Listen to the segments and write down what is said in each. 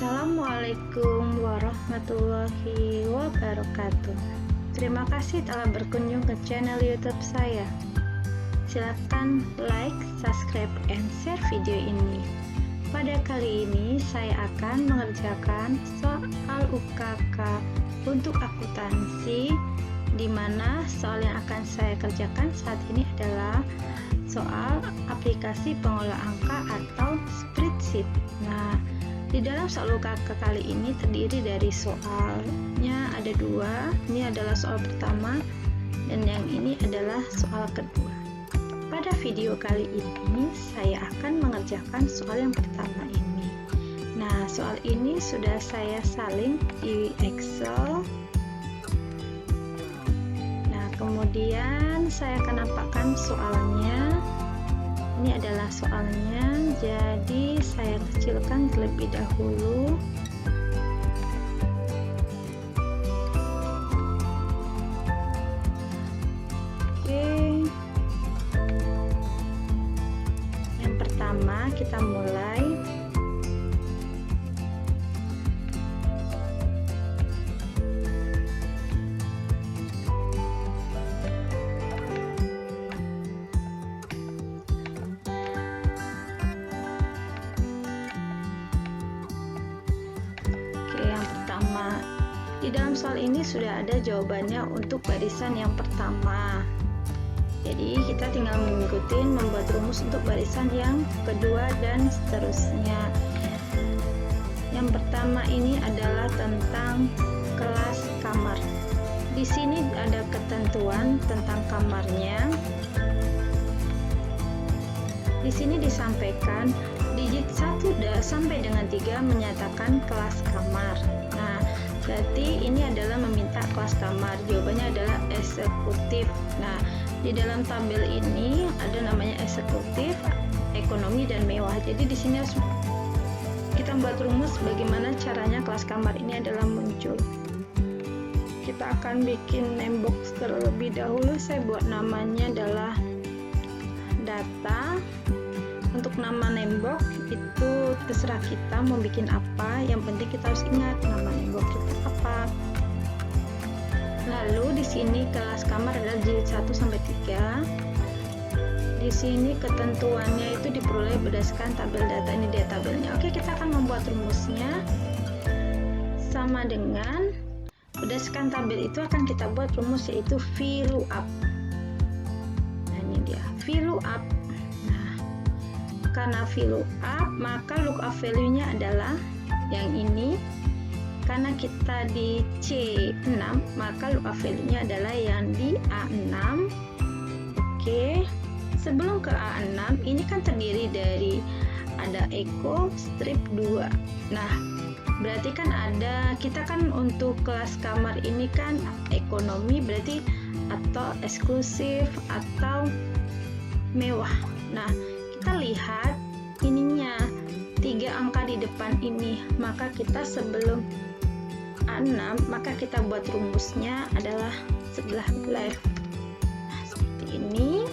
Assalamualaikum warahmatullahi wabarakatuh. Terima kasih telah berkunjung ke channel YouTube saya. Silakan like, subscribe, and share video ini. Pada kali ini saya akan mengerjakan soal UKK untuk akuntansi, di mana soal yang akan saya kerjakan saat ini adalah soal aplikasi pengolah angka atau spreadsheet. Nah, di dalam soal UKK kali ini terdiri dari soalnya ada dua. Ini adalah soal pertama dan yang ini adalah soal kedua. Pada video kali ini saya akan mengerjakan soal yang pertama ini. Nah, soal ini sudah saya salin di Excel. Nah, kemudian saya akan nampakkan soalnya. Ini adalah soalnya, jadi saya kecilkan terlebih dahulu. Oke, yang pertama kita mulai. Di dalam soal ini sudah ada jawabannya untuk barisan yang pertama. Jadi kita tinggal mengikuti membuat rumus untuk barisan yang kedua dan seterusnya. Yang pertama ini adalah tentang kelas kamar. Di sini ada ketentuan tentang kamarnya. Di sini disampaikan digit 1 sampai dengan 3 menyatakan kelas kamar. Nah, berarti ini adalah meminta kelas kamar. Jawabannya adalah eksekutif. Nah, di dalam tabel ini ada namanya eksekutif, ekonomi, dan mewah. Jadi di sini harus kita buat rumus bagaimana caranya kelas kamar ini adalah muncul. Kita akan bikin name box terlebih dahulu. Saya buat namanya adalah data. Untuk nama name box itu terserah kita mau bikin apa, yang penting kita harus ingat nama name box kita apa. Lalu di sini kelas kamar adalah jilid 1 sampai 3. Di sini ketentuannya itu diperoleh berdasarkan tabel data. Ini dia tabelnya. Oke, kita akan membuat rumusnya sama dengan berdasarkan tabel itu akan kita buat rumus yaitu VLOOKUP. Nah, ini dia VLOOKUP. Karena VLOOKUP, maka lookup value-nya adalah yang ini. Karena kita di C6, maka lookup value-nya adalah yang di A6. Oke, sebelum ke A6, ini kan terdiri dari ada Eko strip 2. Nah, berarti kan ada, kita kan untuk kelas kamar ini kan ekonomi, berarti atau eksklusif atau mewah. Nah, kita lihat ininya 3 angka di depan ini, maka kita sebelum A6 maka kita buat rumusnya adalah sebelah left. Nah, seperti ini.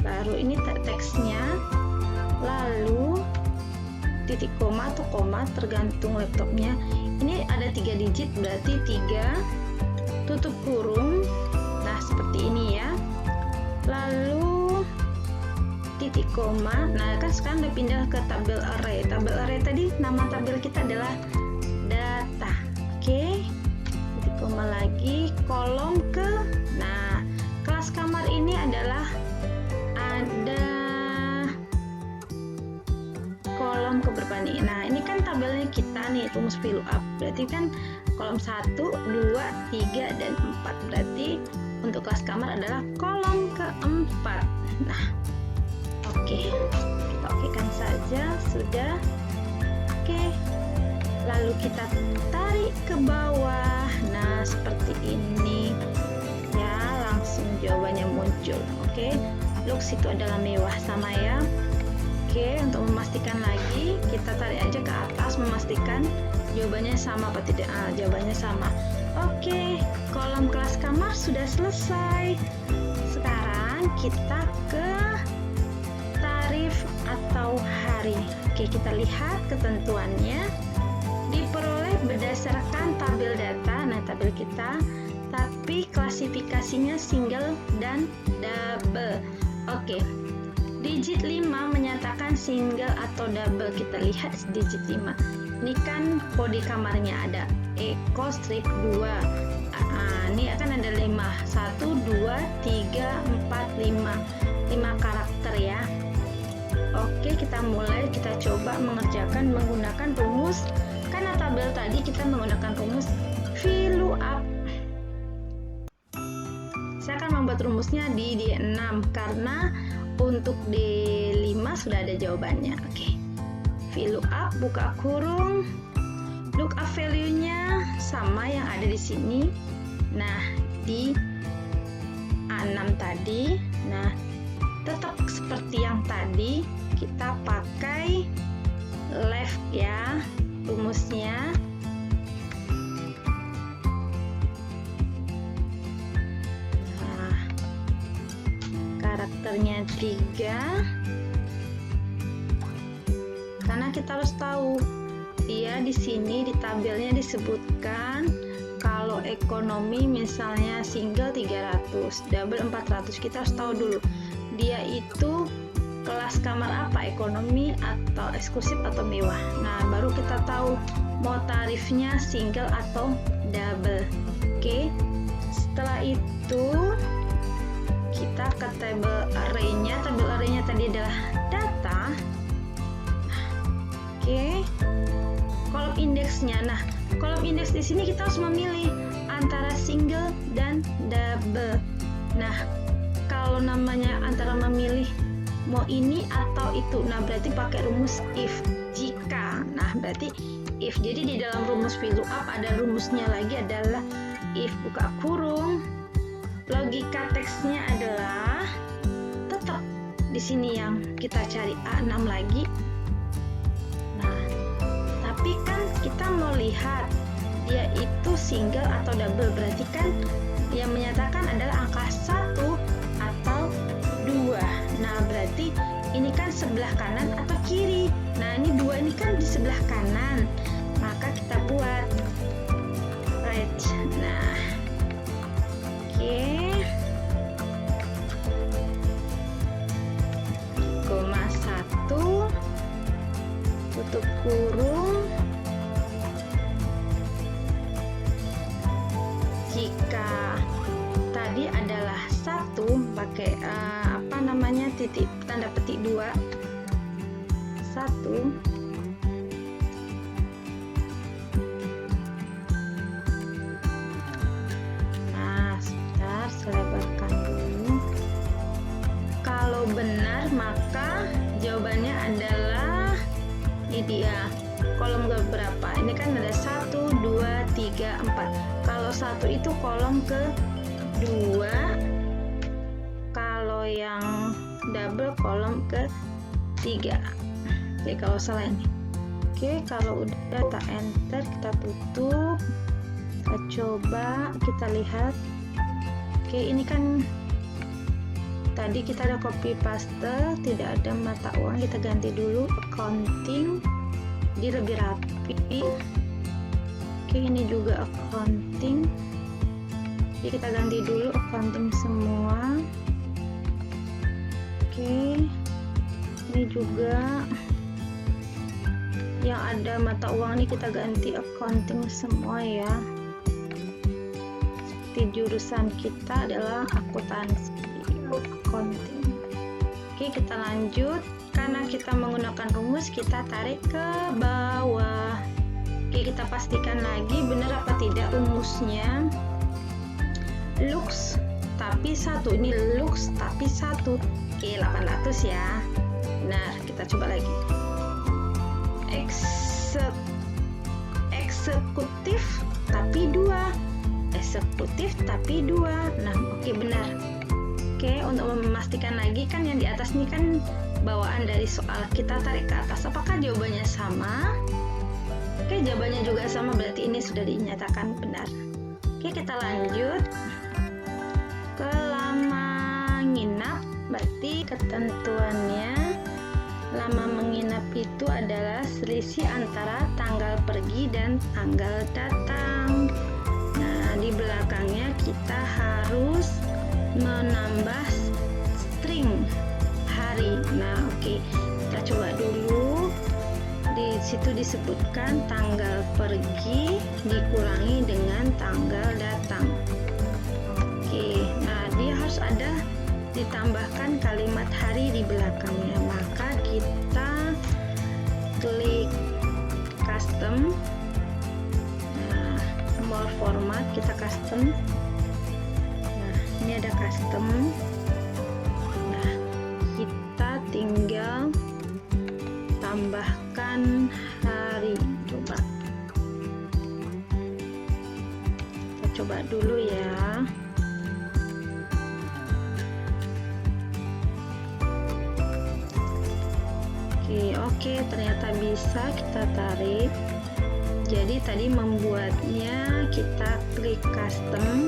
Baru ini teksnya, lalu titik koma atau koma tergantung laptopnya. Ini ada 3 digit, berarti 3 tutup kurung. Nah, seperti ini ya. Lalu titik koma. Nah, kan sekarang udah pindah ke tabel array. Tabel array tadi nama tabel kita adalah data. Oke, titik koma lagi, kolom ke. Nah, kelas kamar ini adalah ada kolom ke berapa nih? Nah, ini kan tabelnya kita nih, rumus VLOOKUP. Berarti kan kolom 1, 2, 3, dan 4. Berarti untuk kelas kamar adalah kolom keempat. Nah, oke, kita okekan saja, sudah. Oke, lalu kita tarik ke bawah. Nah, seperti ini ya, langsung jawabannya muncul. Oke, looks itu adalah mewah, sama ya. Oke, untuk memastikan lagi kita tarik aja ke atas, memastikan jawabannya sama apa tidak. Jawabannya sama. Oke, kolom kelas kamar sudah selesai. Sekarang kita ke tarik shift atau hari. Oke, kita lihat ketentuannya. Diperoleh berdasarkan tabel data, nah tabel kita, tapi klasifikasinya single dan double. Oke, digit 5 menyatakan single atau double. Kita lihat digit 5. Ini kan kode kamarnya ada Eko strip 2. Ini akan ada 5. 1, 2, 3, 4, 5 karakter ya. Oke, kita mulai, kita coba mengerjakan menggunakan rumus. Karena tabel tadi kita menggunakan rumus VLOOKUP. Saya akan membuat rumusnya di D6 karena untuk D5 sudah ada jawabannya. Oke. VLOOKUP buka kurung, lookup value-nya sama yang ada di sini. Nah, di A6 tadi, nah tetap seperti yang tadi, kita pakai left ya rumusnya. Nah, karakternya 3. Karena kita harus tahu dia di sini di tabelnya disebutkan kalau ekonomi misalnya single 300, double 400. Kita harus tahu dulu dia itu kelas kamar apa, ekonomi atau eksklusif atau mewah. Nah, baru kita tahu mau tarifnya single atau double. Oke. Setelah itu kita ke tabel array-nya. Tabel array-nya tadi adalah data. Oke. Kolom indeksnya. Nah, kolom indeks di sini kita harus memilih antara single dan double. Nah, kalau namanya antara memilih mau ini atau itu, nah berarti pakai rumus if. Jika, nah berarti if. Jadi di dalam rumus VLOOKUP ada rumusnya lagi adalah if buka kurung. Logika teksnya adalah tetap di sini yang kita cari A6 lagi. Nah, tapi kan kita mau lihat dia itu single atau double, berarti kan yang menyatakan adalah angka 1 atau 2. Nah, berarti ini kan sebelah kanan atau kiri. Nah, ini 2 ini kan di sebelah kanan. Maka kita buat right. Nah, oke. Koma 1 tutup kurung. Jika tadi adalah 1 pakai titik tanda petik 2 1. Nah, sebentar saya lebarkan dulu. Kalau benar maka jawabannya adalah ini dia kolom berapa. Ini kan ada 1, 2, 3, 4. Kalau 1 itu kolom ke 2, kalau yang double kolom ke 3. Oke, kalau salah ini. Oke, kalau udah kita enter, kita tutup, kita coba, kita lihat. Oke, ini kan tadi kita ada copy paste, tidak ada mata uang, kita ganti dulu accounting, jadi lebih rapi. Oke, ini juga accounting, jadi kita ganti dulu accounting semua. Oke, ini juga yang ada mata uang ini kita ganti accounting semua ya. Seperti jurusan kita adalah akuntansi, accounting. Oke, kita lanjut. Karena kita menggunakan rumus, kita tarik ke bawah. Oke, kita pastikan lagi benar apa tidak rumusnya. Looks tapi 1, ini looks tapi 1. Oke, 800 ya. Benar, kita coba lagi. Eksekutif tapi 2. Eksekutif tapi 2. Nah, oke, benar. Oke, untuk memastikan lagi kan yang di atas ini kan bawaan dari soal, kita tarik ke atas. Apakah jawabannya sama? Oke, jawabannya juga sama, berarti ini sudah dinyatakan benar. Oke, kita lanjut ke lama nginap. Berarti ketentuannya lama menginap itu adalah selisih antara tanggal pergi dan tanggal datang. Nah, di belakangnya kita harus menambah string hari. Nah, oke, kita coba dulu. Di situ disebutkan tanggal pergi dikurangi dengan tanggal datang. Oke, nah dia harus ada ditambahkan kalimat hari di belakangnya. Maka kita klik custom. Nah, more format, kita custom. Nah, ini ada custom. Nah, kita tinggal tambahkan hari. Kita coba dulu ya. Oke, ternyata bisa. Kita tarik. Jadi tadi membuatnya kita klik custom.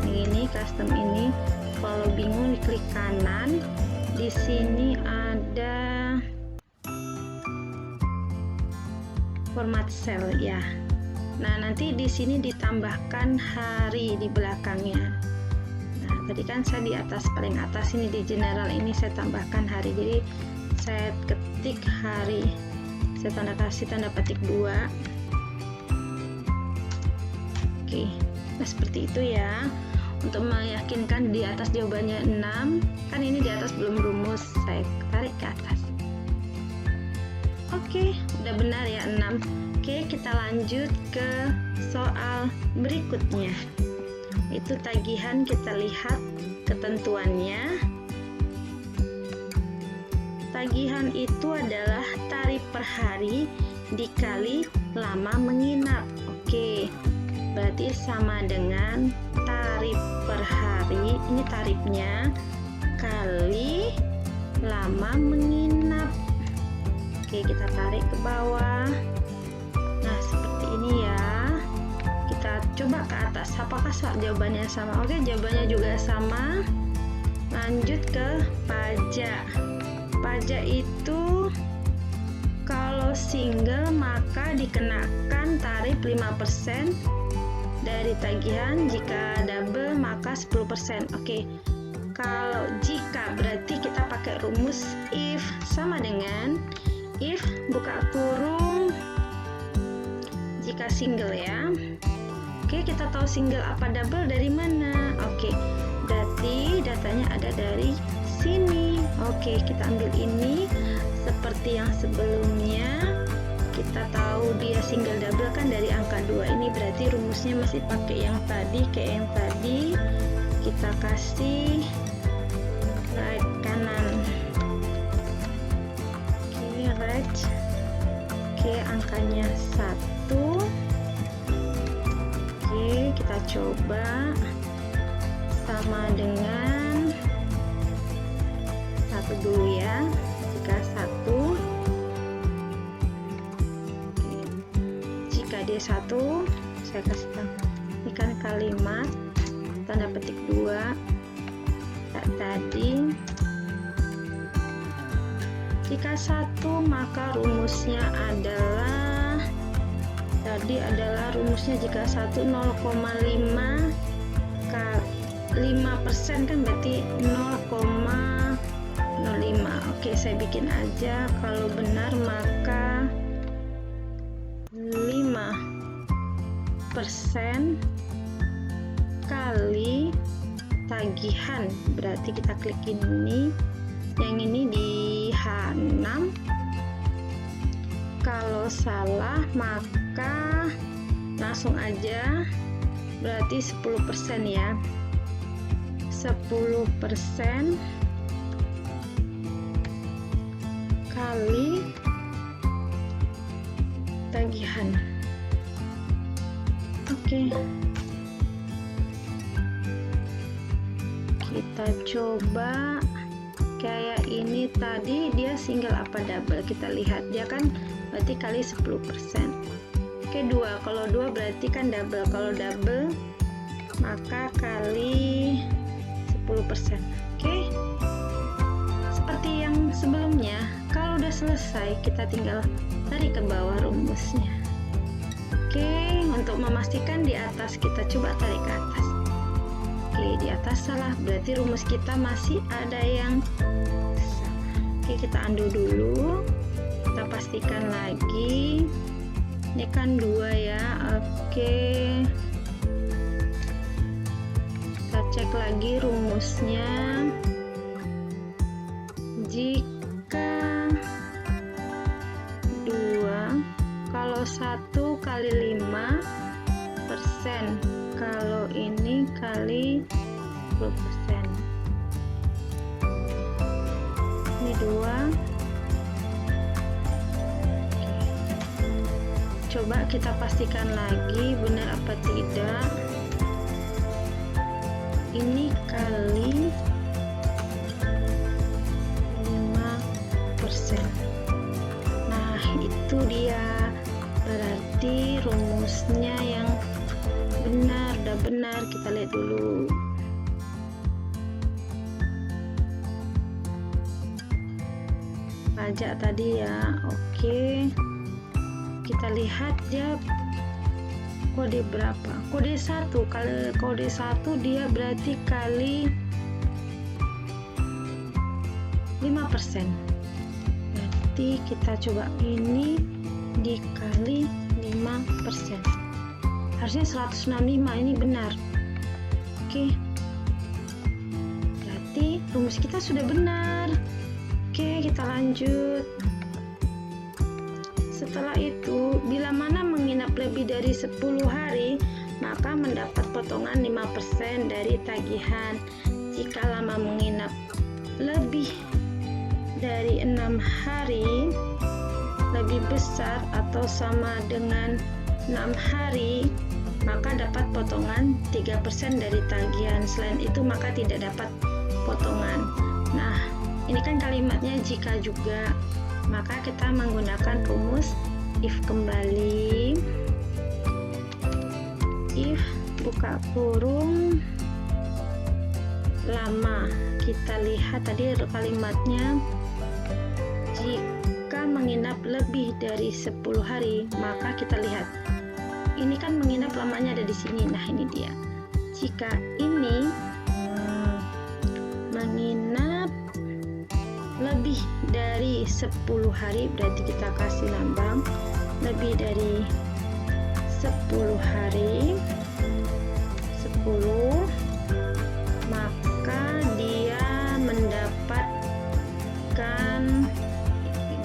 Ini custom ini. Kalau bingung diklik kanan. Di sini ada format cell ya. Nah, nanti di sini ditambahkan hari di belakangnya. Nah, tadi kan saya di atas, paling atas ini di general ini saya tambahkan hari. Jadi saya ketik hari, saya kasih tanda petik 2. Oke, nah seperti itu ya. Untuk meyakinkan di atas jawabannya 6, kan ini di atas belum rumus, saya tarik ke atas. Oke, udah benar ya 6. Oke, kita lanjut ke soal berikutnya. Itu tagihan, kita lihat ketentuannya. Tagihan itu adalah tarif per hari dikali lama menginap. Oke, berarti sama dengan tarif per hari, ini tarifnya, kali lama menginap. Oke, kita tarik ke bawah. Nah, seperti ini ya. Kita coba ke atas, apakah jawabannya sama? Oke, jawabannya juga sama. Lanjut ke pajak. Pajak itu kalau single maka dikenakan tarif 5% dari tagihan, jika double maka 10%. Oke. Kalau jika berarti kita pakai rumus if, sama dengan if buka kurung jika single ya. Oke, kita tahu single apa double dari mana? Oke, berarti datanya ada dari sini. Oke, kita ambil ini seperti yang sebelumnya. Kita tahu dia single double kan dari angka 2 ini, berarti rumusnya masih pakai yang tadi, kayak yang tadi. Kita kasih right kanan. Oke, right. Oke, angkanya 1. Oke, kita coba sama dengan 1 dulu ya. Jika 1, jika dia 1, saya kasih ini kan kalimat tanda petik 2 tadi. Jika 1 maka rumusnya adalah tadi adalah rumusnya jika 1 0,5 5% kan berarti 0,05. Oke, saya bikin aja. Kalau benar maka 5% kali tagihan, berarti kita klik ini, yang ini di H6. Kalau salah maka langsung aja, berarti 10% ya. 10% kali tagihan. Oke. Kita coba kayak ini, tadi dia single apa double, kita lihat dia kan berarti kali 10%. Oke, 2. Kalau 2 berarti kan double. Kalau double maka kali 10%. Oke, seperti yang sebelumnya, kalau udah selesai, kita tinggal tarik ke bawah rumusnya. Oke, untuk memastikan di atas kita coba tarik ke atas. Oke, di atas salah, berarti rumus kita masih ada yang salah. Oke, kita undo dulu, kita pastikan lagi. Ini kan 2 ya. Oke, kita cek lagi rumusnya. Jika 2 kalau 1 kali 5%, kalau ini kali 10%. Ini 2. Coba kita pastikan lagi benar apa tidak. Ini kali 5%. Nah, itu dia. Berarti rumusnya yang benar, udah benar. Kita lihat dulu. Pajak tadi ya. Oke. Kita lihat dia kode berapa. Kode 1 kali kode 1 dia berarti kali 5%. Berarti kita coba ini dikali 5%. Harusnya 165, ini benar. Oke. Berarti rumus kita sudah benar. Oke, kita lanjut. Setelah itu, bila mana menginap lebih dari 10 hari, maka mendapat potongan 5% dari tagihan. Jika lama menginap lebih dari 6 hari, lebih besar atau sama dengan 6 hari, maka dapat potongan 3% dari tagihan. Selain itu, maka tidak dapat potongan. Nah, ini kan kalimatnya jika juga. Maka kita menggunakan rumus if kembali. If buka kurung lama. Kita lihat tadi kalimatnya jika menginap lebih dari 10 hari, maka kita lihat. Ini kan menginap lamanya ada di sini. Nah, ini dia. Jika ini menginap lebih dari 10 hari, berarti kita kasih lambang lebih dari 10 hari, 10, maka dia mendapatkan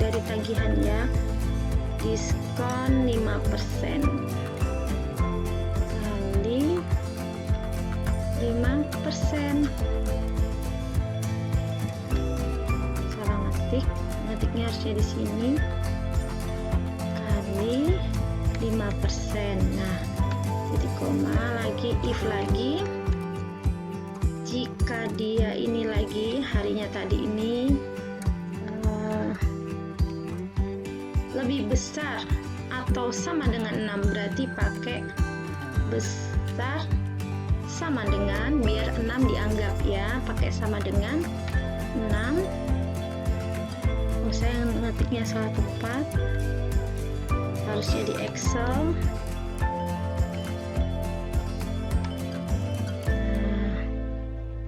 dari tagihan ya diskon 5% kali 5%. Ngetiknya harusnya di sini kali 5%. Nah, titik koma lagi, if lagi. Jika dia ini lagi harinya tadi ini lebih besar atau sama dengan 6, berarti pakai besar sama dengan, biar 6 dianggap ya, pakai sama dengan 6. Saya ngetiknya salah tempat, harusnya di Excel.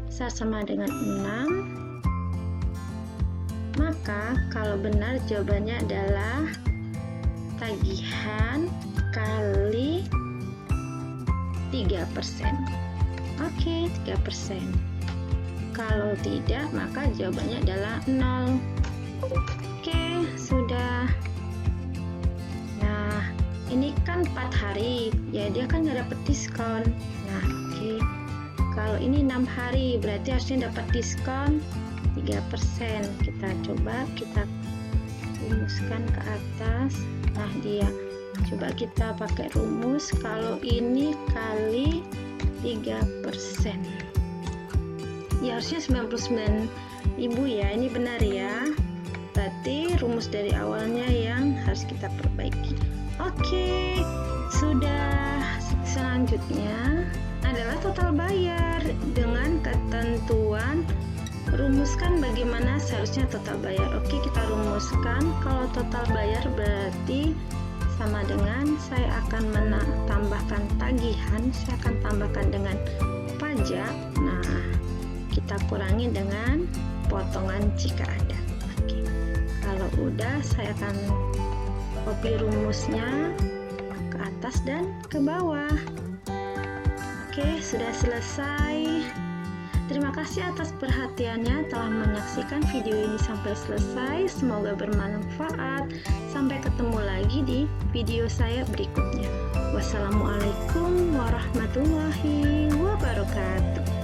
Besar sama dengan 6. Maka kalau benar jawabannya adalah tagihan kali 3%. Oke, 3%. Kalau tidak, maka jawabannya adalah 0. Oke, sudah. Nah, ini kan 4 hari, ya dia kan nggak dapet diskon. Nah, oke. Kalau ini 6 hari, berarti harusnya dapat diskon 3%. Kita coba, kita rumuskan ke atas. Nah, dia. Coba kita pakai rumus, kalau ini kali 3%. Ya, harusnya 99.000 ya, ini benar ya. Berarti rumus dari awalnya yang harus kita perbaiki. Oke, sudah. Selanjutnya adalah total bayar dengan ketentuan rumuskan bagaimana seharusnya total bayar. Oke, kita rumuskan. Kalau total bayar berarti sama dengan saya akan menambahkan tagihan, saya akan tambahkan dengan pajak. Nah, kita kurangi dengan potongan jika ada. Oke. Kalau udah, saya akan copy rumusnya ke atas dan ke bawah. Oke, sudah selesai. Terima kasih atas perhatiannya telah menyaksikan video ini sampai selesai. Semoga bermanfaat. Sampai ketemu lagi di video saya berikutnya. Wassalamualaikum warahmatullahi wabarakatuh.